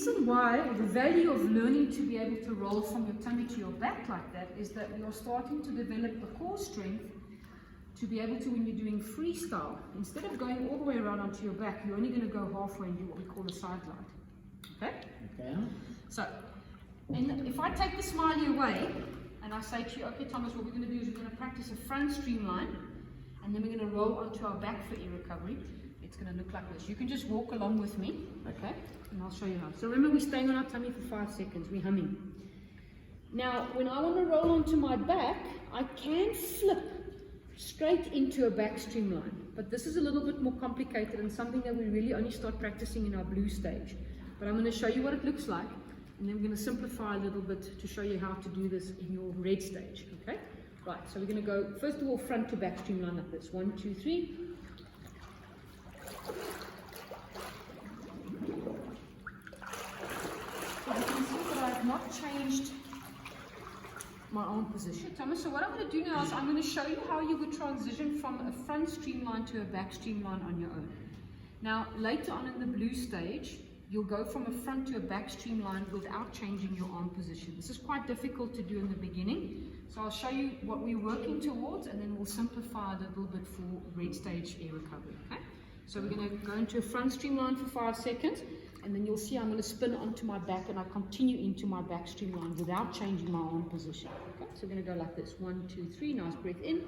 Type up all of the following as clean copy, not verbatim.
reason why, or the value of learning to be able to roll from your tummy to your back like that, is that you're starting to develop the core strength to be able to, when you're doing freestyle, instead of going all the way around onto your back, you're only going to go halfway and do what we call a side glide. Okay? Okay. So, and if I take the smiley away, and I say to you, okay Thomas, what we're going to do is we're going to practice a front streamline, and then we're going to roll onto our back for ear recovery. It's going to look like this. You can just walk along with me, okay? And I'll show you how. So remember, we're staying on our tummy for 5 seconds. We're humming. Now, when I want to roll onto my back, I can flip straight into a back streamline. But this is a little bit more complicated and something that we really only start practicing in our blue stage. But I'm going to show you what it looks like, and then we're going to simplify a little bit to show you how to do this in your red stage, okay? Right, so we're going to go, first of all, front to back streamline like this. 1, 2, 3. So you can see that I have not changed my arm position, Thomas. So what I'm going to do now is I'm going to show you how you would transition from a front streamline to a back streamline on your own. Now, later on in the blue stage, you'll go from a front to a back streamline without changing your arm position. This is quite difficult to do in the beginning, so I'll show you what we're working towards, and then we'll simplify it a little bit for red stage air recovery. Okay? So we're going to go into a front streamline for 5 seconds, and then you'll see I'm going to spin onto my back, and I continue into my back streamline without changing my arm position. Okay? So we're going to go like this. 1, 2, 3. Nice breath in.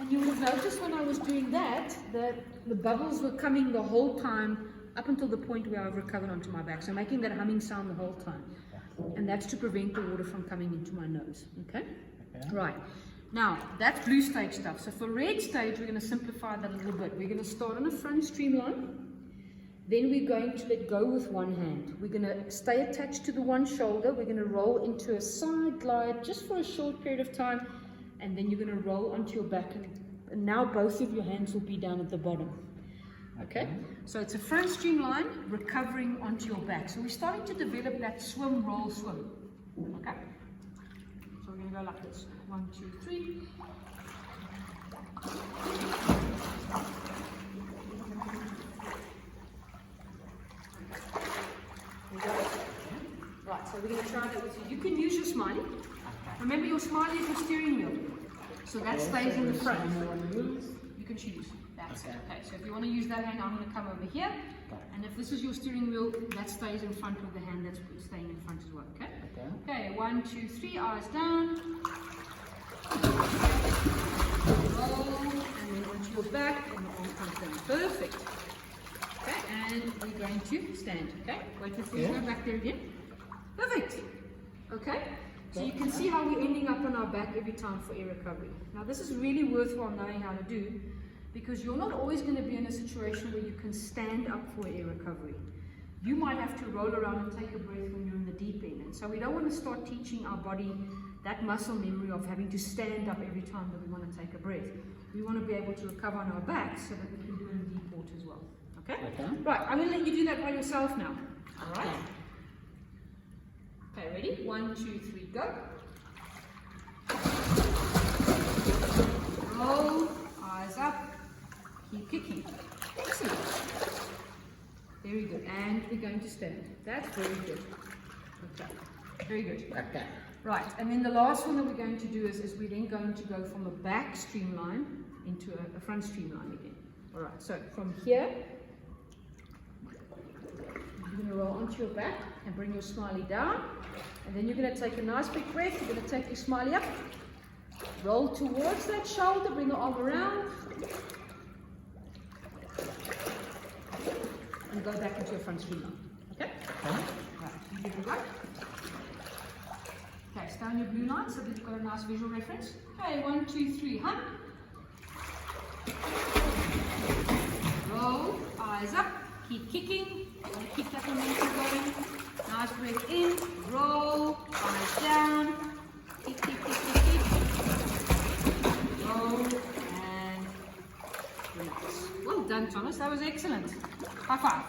And you will notice when I was doing that the bubbles were coming the whole time up until the point where I've recovered onto my back. So making that humming sound the whole time. And that's to prevent the water from coming into my nose. Okay? Right. Now, that's blue stage stuff. So for red stage, we're going to simplify that a little bit. We're going to start on a front streamline. Then we're going to let go with one hand. We're going to stay attached to the one shoulder. We're going to roll into a side glide just for a short period of time. And then you're going to roll onto your back. And now both of your hands will be down at the bottom. Okay? So it's a front streamline, recovering onto your back. So we're starting to develop that swim, roll, swim. Okay? So we're going to go like this. 1, 2, 3. Right, so we're going to try that with you. You can use your smiley. Remember, your smiley is your steering wheel. So that stays in the front. You can choose. That's it. Okay, so if you want to use that hand, I'm going to come over here. And if this is your steering wheel, that stays in front of the hand that's staying in front as well. Okay? Okay, 1, 2, 3, eyes down. Roll, and then onto your back, and the arm comes down. Perfect. Okay, and we're going to stand. Okay? Wait until you go back there again. Perfect. Okay? So you can see how we're ending up on our back every time for air recovery. Now this is really worthwhile knowing how to do, because you're not always going to be in a situation where you can stand up for air recovery. You might have to roll around and take a breath when you're in the deep end. And so we don't want to start teaching our body that muscle memory of having to stand up every time that we want to take a breath. We want to be able to recover on our back so that we can do it in deep water as well. Okay? Right, I'm going to let you do that by yourself now. All right? Okay, ready? 1, 2, 3, go. Roll, eyes up, keep kicking. Excellent. Very good. And we're going to stand. That's very good. Okay. Very good. Okay. Right, and then the last one that we're going to do is we're then going to go from a back streamline into a front streamline again. All right, so from here, you're going to roll onto your back and bring your smiley down. And then you're going to take a nice big breath. You're going to take your smiley up. Roll towards that shoulder. Bring the arm around. And go back into your front streamline. Okay? Right, you give it a go. Okay, stay on your blue line so that you've got a nice visual reference. Okay, 1, 2, 3, hum. Roll, eyes up, keep kicking. Keep that momentum going. Nice breath in, roll, eyes down, kick, kick, kick, kick, kick. Roll, and relax. Well done, Thomas. That was excellent. High five.